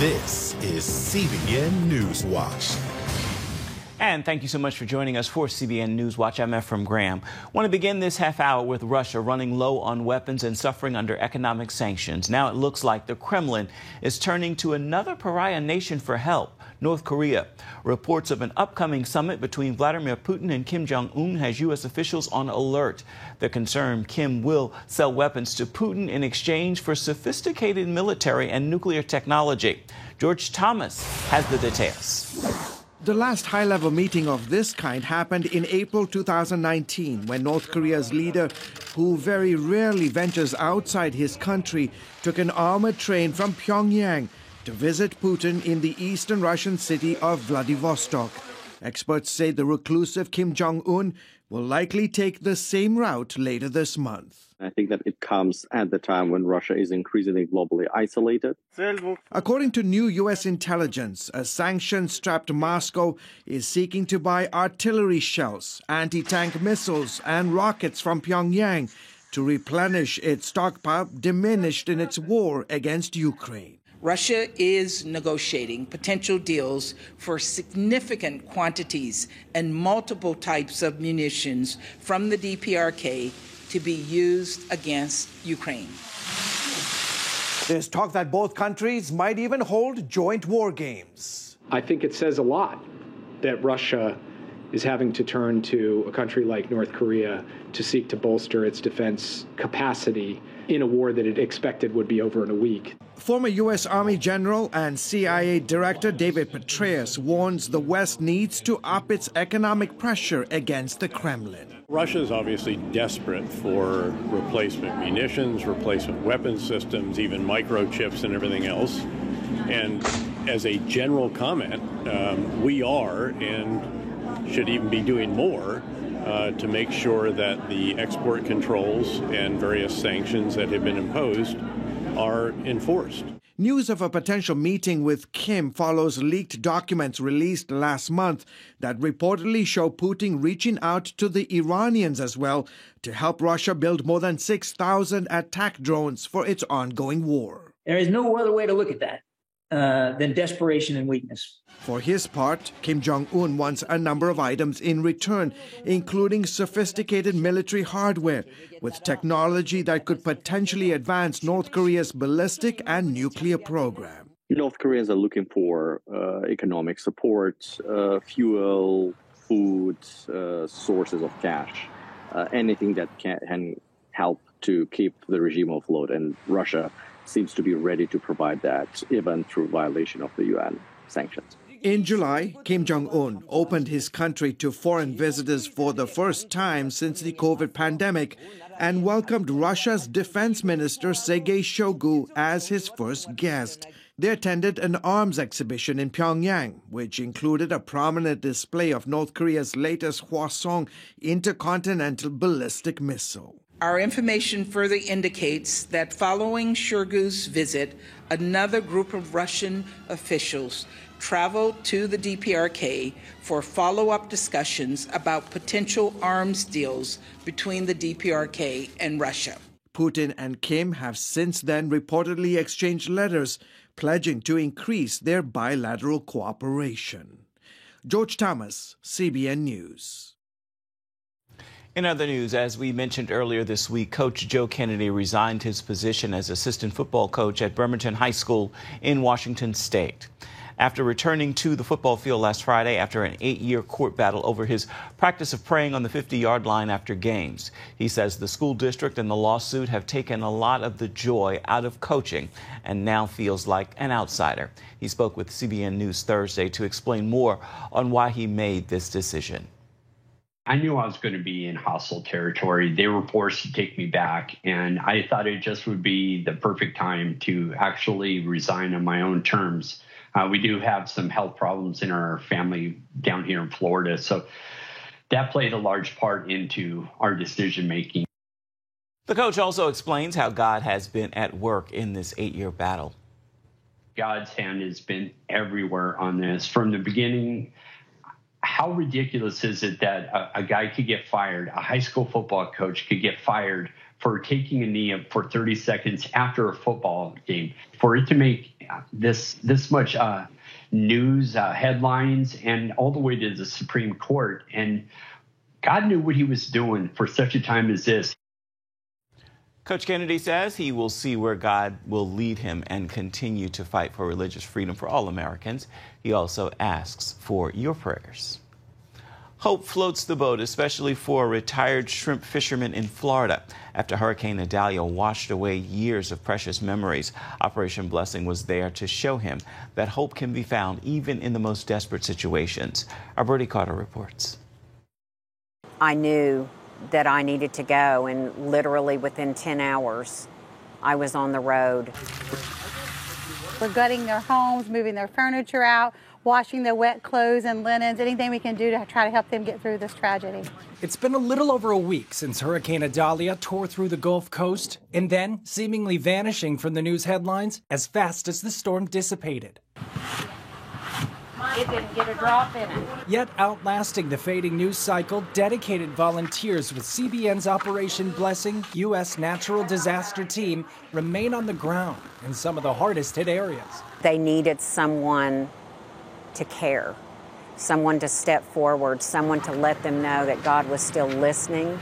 This is CBN News Watch. And thank you so much for joining us for CBN News Watch. I'm Ephraim Graham. I want to begin this half hour with Russia running low on weapons and suffering under economic sanctions. Now it looks like the Kremlin is turning to another pariah nation for help, North Korea. Reports of an upcoming summit between Vladimir Putin and Kim Jong-un has U.S. officials on alert. They're concerned Kim will sell weapons to Putin in exchange for sophisticated military and nuclear technology. George Thomas has the details. The last high-level meeting of this kind happened in April 2019 when North Korea's leader, who very rarely ventures outside his country, took an armored train from Pyongyang to visit Putin in the eastern Russian city of Vladivostok. Experts say the reclusive Kim Jong-un will likely take the same route later this month. I think that it comes at the time when Russia is increasingly globally isolated. According to new U.S. intelligence, a sanction-strapped Moscow is seeking to buy artillery shells, anti-tank missiles, and rockets from Pyongyang to replenish its stockpile diminished in its war against Ukraine. Russia is negotiating potential deals for significant quantities and multiple types of munitions from the DPRK to be used against Ukraine. There's talk that both countries might even hold joint war games. I think it says a lot that Russia is having to turn to a country like North Korea to seek to bolster its defense capacity in a war that it expected would be over in a week. Former U.S. Army General and CIA Director David Petraeus warns the West needs to up its economic pressure against the Kremlin. Russia is obviously desperate for replacement munitions, replacement weapons systems, even microchips and everything else. And as a general comment, we are and should even be doing more to make sure that the export controls and various sanctions that have been imposed are enforced. News of a potential meeting with Kim follows leaked documents released last month that reportedly show Putin reaching out to the Iranians as well to help Russia build more than 6,000 attack drones for its ongoing war. There is no other way to look at that than desperation and weakness. For his part, Kim Jong-un wants a number of items in return, including sophisticated military hardware with technology that could potentially advance North Korea's ballistic and nuclear program. North Koreans are looking for economic support, fuel, food, sources of cash, anything that can help to keep the regime afloat, and Russia seems to be ready to provide that, even through violation of the UN sanctions. In July, Kim Jong-un opened his country to foreign visitors for the first time since the COVID pandemic and welcomed Russia's defense minister Sergei Shoigu as his first guest. They attended an arms exhibition in Pyongyang, which included a prominent display of North Korea's latest Hwasong intercontinental ballistic missile. Our information further indicates that following Shoigu's visit, another group of Russian officials traveled to the DPRK for follow-up discussions about potential arms deals between the DPRK and Russia. Putin and Kim have since then reportedly exchanged letters pledging to increase their bilateral cooperation. George Thomas, CBN News. In other news, as we mentioned earlier this week, Coach Joe Kennedy resigned his position as assistant football coach at Bremerton High School in Washington State. After returning to the football field last Friday after an 8-year court battle over his practice of praying on the 50-yard line after games, he says the school district and the lawsuit have taken a lot of the joy out of coaching and now feels like an outsider. He spoke with CBN News Thursday to explain more on why he made this decision. I knew I was going to be in hostile territory. They were forced to take me back, and I thought it just would be the perfect time to actually resign on my own terms. We do have some health problems in our family down here in Florida, so that played a large part into our decision-making. The coach also explains how God has been at work in this 8-year battle. God's hand has been everywhere on this. From the beginning, how ridiculous is it that a guy could get fired, a high school football coach could get fired for taking a knee for 30 seconds after a football game? For it to make this much news, headlines, and all the way to the Supreme Court. And God knew what he was doing for such a time as this. Coach Kennedy says he will see where God will lead him and continue to fight for religious freedom for all Americans. He also asks for your prayers. Hope floats the boat, especially for a retired shrimp fisherman in Florida. After Hurricane Idalia washed away years of precious memories, Operation Blessing was there to show him that hope can be found even in the most desperate situations. Our Bertie Carter reports. I knew that I needed to go, and literally within 10 hours, I was on the road. We're gutting their homes, moving their furniture out, washing their wet clothes and linens, anything we can do to try to help them get through this tragedy. It's been a little over a week since Hurricane Idalia tore through the Gulf Coast and then seemingly vanishing from the news headlines as fast as the storm dissipated. It didn't get a drop in it. Yet outlasting the fading news cycle, dedicated volunteers with CBN's Operation Blessing U.S. Natural Disaster Team remain on the ground in some of the hardest hit areas. They needed someone to care, someone to step forward, someone to let them know that God was still listening,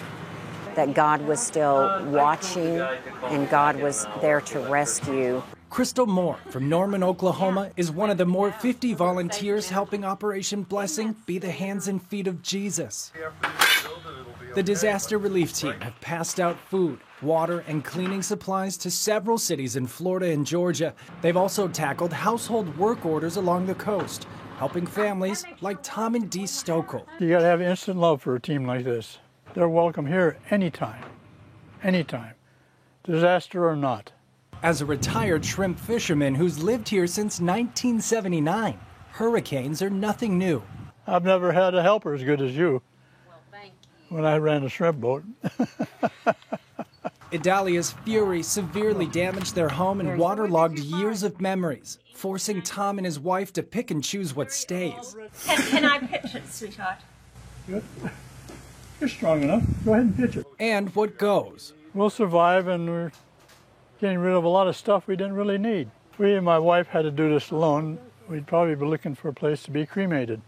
that God was still watching, and God was there to rescue. Crystal Moore from Norman, Oklahoma, is one of the more 50 volunteers helping Operation Blessing be the hands and feet of Jesus. The disaster relief team have passed out food, water, and cleaning supplies to several cities in Florida and Georgia. They've also tackled household work orders along the coast, helping families like Tom and Dee Stokel. You got to have instant love for a team like this. They're welcome here anytime, disaster or not. As a retired shrimp fisherman who's lived here since 1979, hurricanes are nothing new. I've never had a helper as good as you. Well, thank you. When I ran a shrimp boat. Idalia's fury severely damaged their home and waterlogged years of memories, forcing Tom and his wife to pick and choose what stays. Can I pitch it, sweetheart? Good. You're strong enough. Go ahead and pitch it. And what goes. We'll survive, and we're getting rid of a lot of stuff we didn't really need. If we and my wife had to do this alone, we'd probably be looking for a place to be cremated.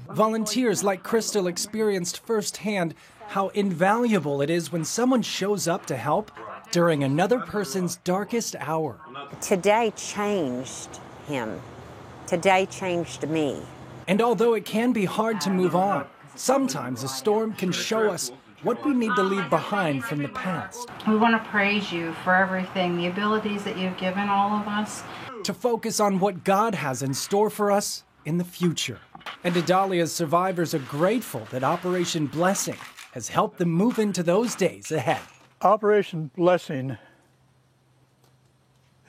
Volunteers like Crystal experienced firsthand how invaluable it is when someone shows up to help during another person's darkest hour. Today changed him. Today changed me. And although it can be hard to move on, sometimes a storm can show us what we need to leave behind from the past. We want to praise you for everything, the abilities that you've given all of us. To focus on what God has in store for us in the future. And Idalia's survivors are grateful that Operation Blessing has helped them move into those days ahead. Operation Blessing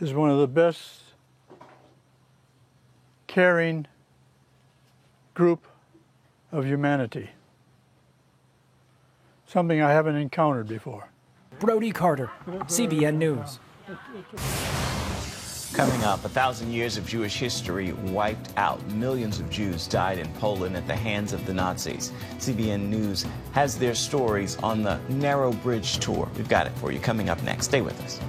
is one of the best caring group of humanity. Something I haven't encountered before. Brody Carter, CBN News. Coming up, 1,000 years of Jewish history wiped out. Millions of Jews died in Poland at the hands of the Nazis. CBN News has their stories on the Narrow Bridge tour. We've got it for you coming up next. Stay with us.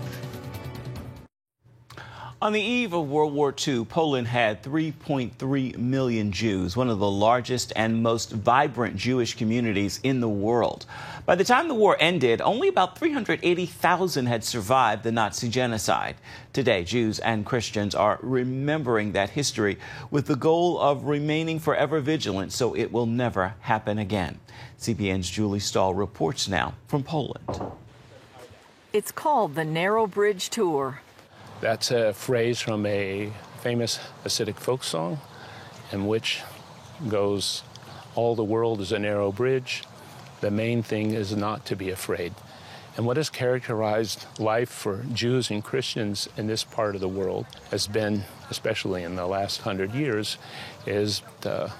On the eve of World War II, Poland had 3.3 million Jews, one of the largest and most vibrant Jewish communities in the world. By the time the war ended, only about 380,000 had survived the Nazi genocide. Today, Jews and Christians are remembering that history with the goal of remaining forever vigilant so it will never happen again. CBN's Julie Stahl reports now from Poland. It's called the Narrow Bridge Tour. That's a phrase from a famous Hasidic folk song, in which goes, all the world is a narrow bridge. The main thing is not to be afraid. And what has characterized life for Jews and Christians in this part of the world has been, especially in the last 100 years, is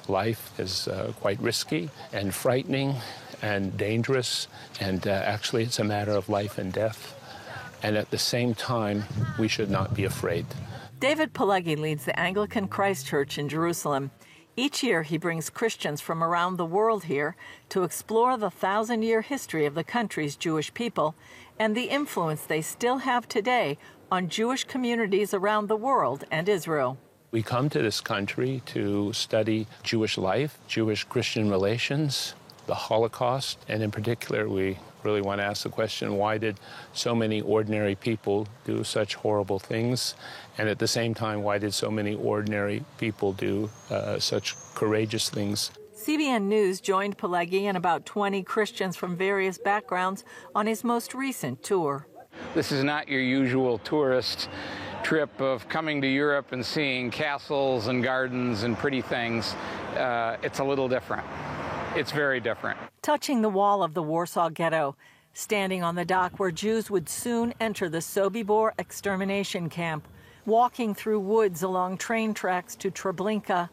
life is quite risky and frightening and dangerous, and actually it's a matter of life and death. And at the same time, we should not be afraid. David Pileggi leads the Anglican Christ Church in Jerusalem. Each year, he brings Christians from around the world here to explore the 1,000-year history of the country's Jewish people and the influence they still have today on Jewish communities around the world and Israel. We come to this country to study Jewish life, Jewish-Christian relations, the Holocaust, and in particular, we really want to ask the question, why did so many ordinary people do such horrible things? And at the same time, why did so many ordinary people do such courageous things? CBN News joined Pileggi and about 20 Christians from various backgrounds on his most recent tour. This is not your usual tourist trip of coming to Europe and seeing castles and gardens and pretty things. It's a little different. It's very different. Touching the wall of the Warsaw Ghetto, standing on the dock where Jews would soon enter the Sobibor extermination camp, walking through woods along train tracks to Treblinka,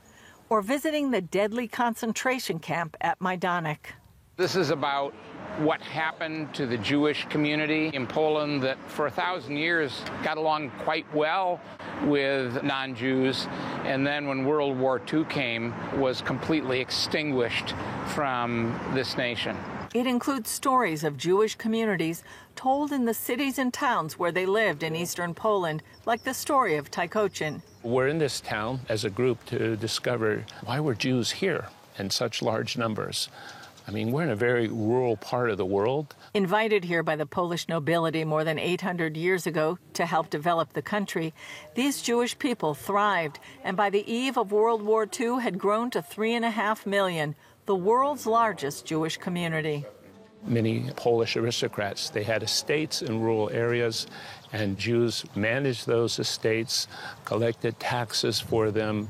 or visiting the deadly concentration camp at Majdanek. This is about what happened to the Jewish community in Poland that for 1,000 years got along quite well with non-Jews, and then when World War II came, was completely extinguished from this nation. It includes stories of Jewish communities told in the cities and towns where they lived in eastern Poland, like the story of Tykocin. We're in this town as a group to discover why were Jews here in such large numbers. I mean, we're in a very rural part of the world. Invited here by the Polish nobility more than 800 years ago to help develop the country, these Jewish people thrived, and by the eve of World War II had grown to 3.5 million, the world's largest Jewish community. Many Polish aristocrats, they had estates in rural areas, and Jews managed those estates, collected taxes for them,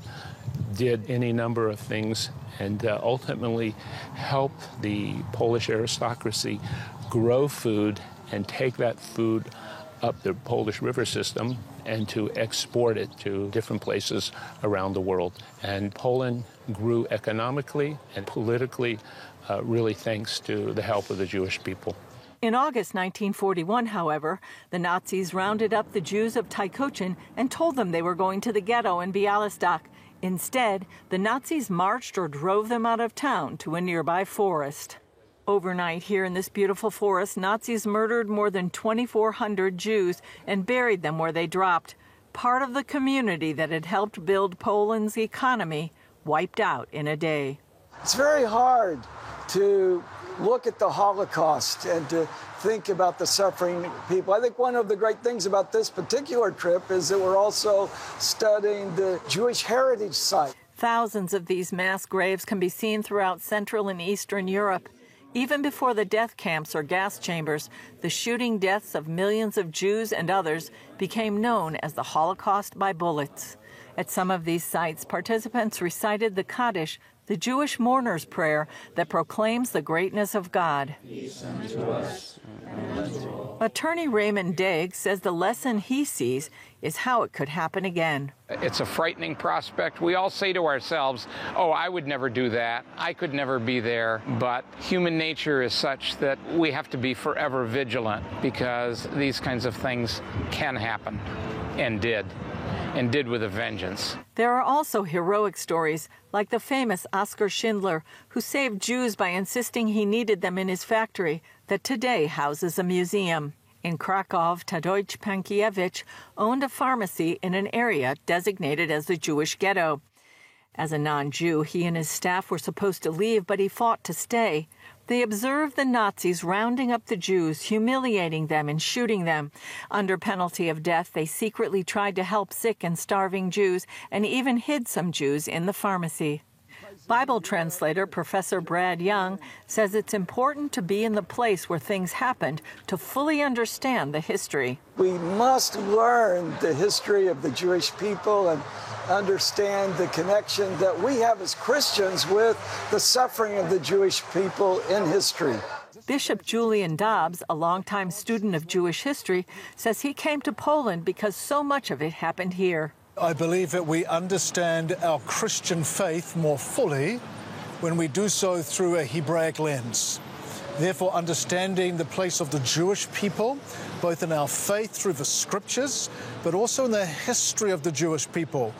did any number of things, and ultimately helped the Polish aristocracy grow food and take that food up the Polish river system and to export it to different places around the world. And Poland grew economically and politically, really thanks to the help of the Jewish people. In August 1941, however, the Nazis rounded up the Jews of Tykocin and told them they were going to the ghetto in Białystok. Instead, the Nazis marched or drove them out of town to a nearby forest. Overnight, here in this beautiful forest, Nazis murdered more than 2,400 Jews and buried them where they dropped. Part of the community that had helped build Poland's economy wiped out in a day. It's very hard to look at the Holocaust and to think about the suffering people. I think one of the great things about this particular trip is that we're also studying the Jewish heritage site. Thousands of these mass graves can be seen throughout Central and Eastern Europe. Even before the death camps or gas chambers, the shooting deaths of millions of Jews and others became known as the Holocaust by bullets. At some of these sites, participants recited the Kaddish, the Jewish mourner's prayer that proclaims the greatness of God. Attorney Raymond Daig says the lesson he sees is how it could happen again. It's a frightening prospect. We all say to ourselves, oh, I would never do that. I could never be there. But human nature is such that we have to be forever vigilant because these kinds of things can happen and did with a vengeance. There are also heroic stories, like the famous Oskar Schindler, who saved Jews by insisting he needed them in his factory that today houses a museum. In Krakow, Tadeusz Pankiewicz owned a pharmacy in an area designated as the Jewish ghetto. As a non-Jew, he and his staff were supposed to leave, but he fought to stay. They observed the Nazis rounding up the Jews, humiliating them and shooting them. Under penalty of death, they secretly tried to help sick and starving Jews and even hid some Jews in the pharmacy. Bible translator Professor Brad Young says it's important to be in the place where things happened to fully understand the history. We must learn the history of the Jewish people and understand the connection that we have as Christians with the suffering of the Jewish people in history. Bishop Julian Dobbs, a longtime student of Jewish history, says he came to Poland because so much of it happened here. I believe that we understand our Christian faith more fully when we do so through a Hebraic lens. Therefore, understanding the place of the Jewish people, both in our faith through the scriptures, but also in the history of the Jewish people,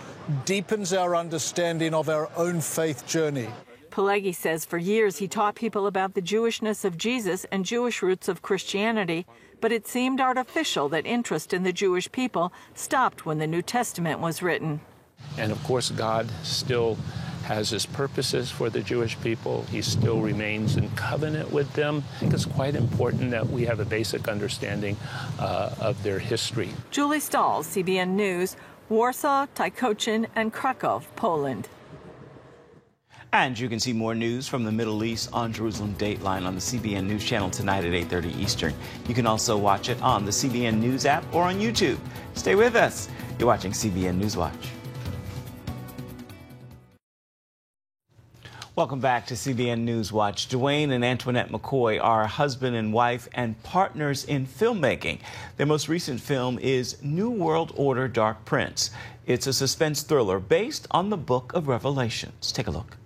deepens our understanding of our own faith journey. Pileggi says for years he taught people about the Jewishness of Jesus and Jewish roots of Christianity, but it seemed artificial that interest in the Jewish people stopped when the New Testament was written. And of course, God still has his purposes for the Jewish people. He still remains in covenant with them. I think it's quite important that we have a basic understanding of their history. Julie Stahl, CBN News, Warsaw, Tykocin, and Krakow, Poland. And you can see more news from the Middle East on Jerusalem Dateline on the CBN News Channel tonight at 8:30 Eastern. You can also watch it on the CBN News app or on YouTube. Stay with us. You're watching CBN News Watch. Welcome back to CBN News Watch. Duane and Antoinette McCoy are husband and wife and partners in filmmaking. Their most recent film is New World Order: Dark Prince. It's a suspense thriller based on the Book of Revelations. Take a look.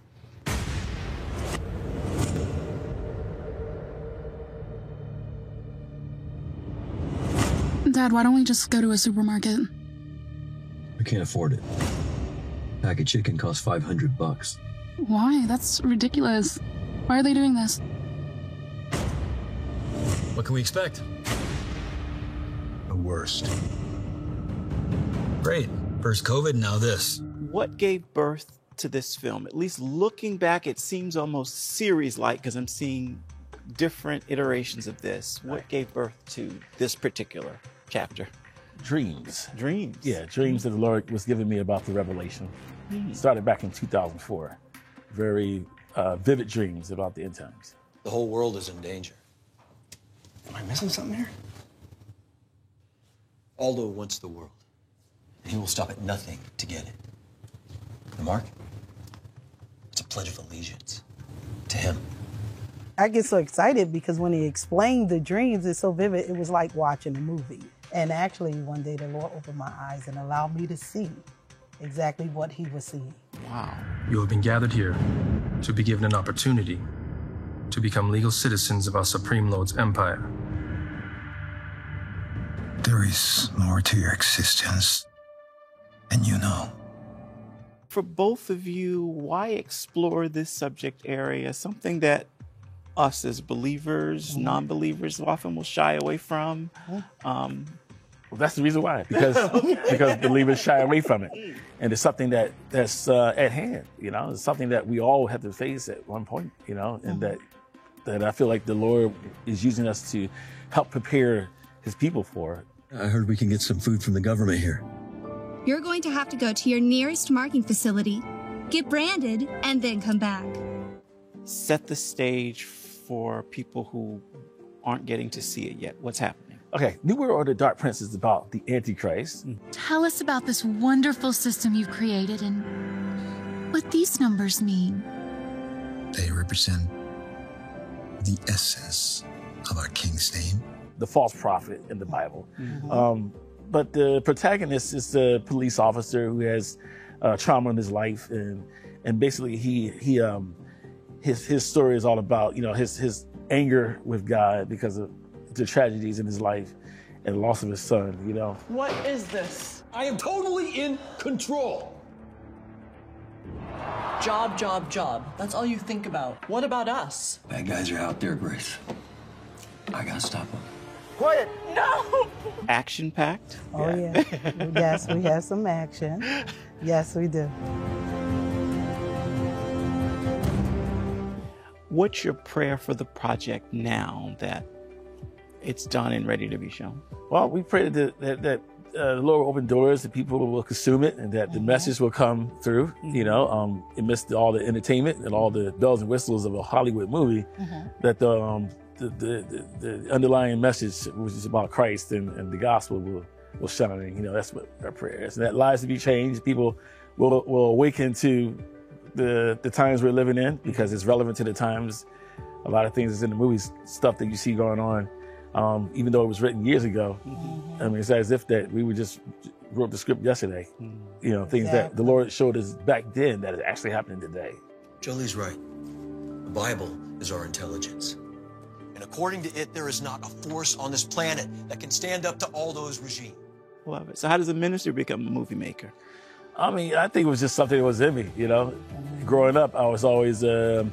Dad, why don't we just go to a supermarket? I can't afford it. Pack of chicken costs $500. Why? That's ridiculous. Why are they doing this? What can we expect? The worst. Great. First COVID, now this. What gave birth to this film? At least looking back, it seems almost series-like because I'm seeing different iterations of this. What gave birth to this particular chapter? Dreams. Dreams? Yeah, dreams that the Lord was giving me about the revelation. It started back in 2004. Very vivid dreams about the end times. The whole world is in danger. Am I missing something here? Aldo wants the world, and he will stop at nothing to get it. The mark? It's a pledge of allegiance to him. I get so excited because when he explained the dreams, it's so vivid, it was like watching a movie. And actually, one day the Lord opened my eyes and allowed me to see exactly what he was seeing. Wow. You have been gathered here to be given an opportunity to become legal citizens of our Supreme Lord's empire. There is more to your existence than you know. For both of you, why explore this subject area? Something that us as believers, non-believers often will shy away from. Well, that's the reason why, because believers shy away from it, and it's something that's at hand. You know, it's something that we all have to face at one point. You know, and that I feel like the Lord is using us to help prepare His people for. I heard we can get some food from the government here. You're going to have to go to your nearest marking facility, get branded, and then come back. Set the stage for people who aren't getting to see it yet. What's happening? Okay, New World Order: Dark Prince is about the Antichrist. Tell us about this wonderful system you've created and what these numbers mean. They represent the essence of our King's name. The false prophet in the Bible. But the protagonist is a police officer who has trauma in his life, and basically his story is all about, you know, his anger with God because of the tragedies in his life and the loss of his son, you know. What is this? I am totally in control. Job, job, job. That's all you think about. What about us? Bad guys are out there, Grace. I gotta stop them. Quiet! No! Action-packed? Oh, yeah. Yes, we have some action. Yes, we do. What's your prayer for the project now that it's done and ready to be shown? Well, we pray that the Lord will open doors, that people will consume it, and that the message will come through, you know, amidst all the entertainment and all the bells and whistles of a Hollywood movie, that the underlying message, which is about Christ and the gospel, will shine. You know, that's what our prayer is. And that lives to be changed. People will awaken to the times we're living in, because it's relevant to the times. A lot of things is in the movies, stuff that you see going on, even though it was written years ago. I mean, it's as if that we just wrote the script yesterday. You know, things that the Lord showed us back then that is actually happening today. Jolie's right. The Bible is our intelligence. And according to it, there is not a force on this planet that can stand up to all those regimes. Love it. So how does a minister become a movie maker? I mean, I think it was just something that was in me, you know. Growing up, I was always a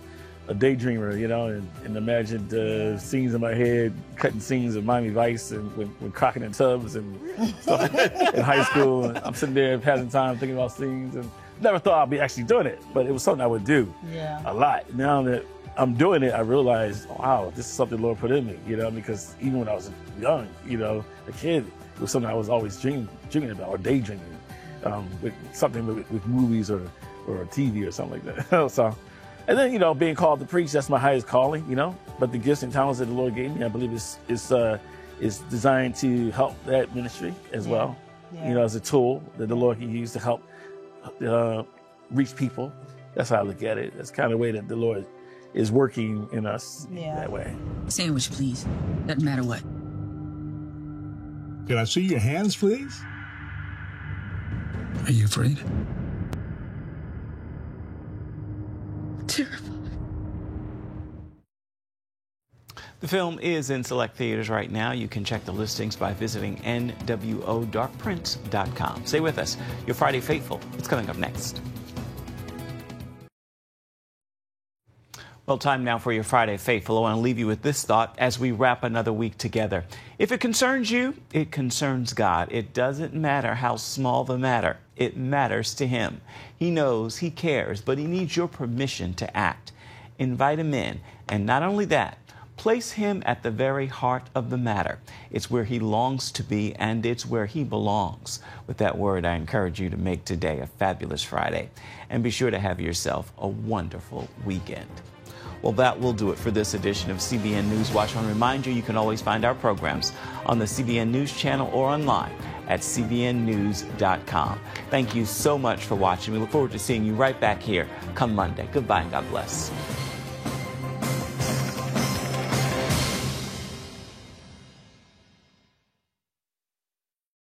daydreamer, you know, and imagined scenes in my head, cutting scenes of Miami Vice and when crocking in tubs and stuff in high school. And I'm sitting there passing time thinking about scenes and never thought I'd be actually doing it, but it was something I would do a lot. Now that I'm doing it, I realize, wow, this is something the Lord put in me, you know, because even when I was young, you know, a kid, it was something I was always dreaming about or daydreaming, with something with movies or TV or something like that. So, and then, you know, being called to preach, that's my highest calling, you know, but the gifts and talents that the Lord gave me, I believe is designed to help that ministry as well, you know, as a tool that the Lord can use to help reach people. That's how I look at it. That's kind of the way that the Lord is working in us that way. Sandwich, please. Doesn't matter what. Can I see your hands, please? Are you afraid? Terrified. The film is in select theaters right now. You can check the listings by visiting nwodarkprints.com. Stay with us. Your Friday Faithful. It's coming up next. Well, time now for your Friday Faithful. I want to leave you with this thought as we wrap another week together. If it concerns you, it concerns God. It doesn't matter how small the matter. It matters to Him. He knows, He cares, but He needs your permission to act. Invite Him in. And not only that, place Him at the very heart of the matter. It's where He longs to be, and it's where He belongs. With that word, I encourage you to make today a fabulous Friday. And be sure to have yourself a wonderful weekend. Well, that will do it for this edition of CBN News Watch. I want to remind you, you can always find our programs on the CBN News Channel or online at cbnnews.com. Thank you so much for watching. We look forward to seeing you right back here come Monday. Goodbye and God bless.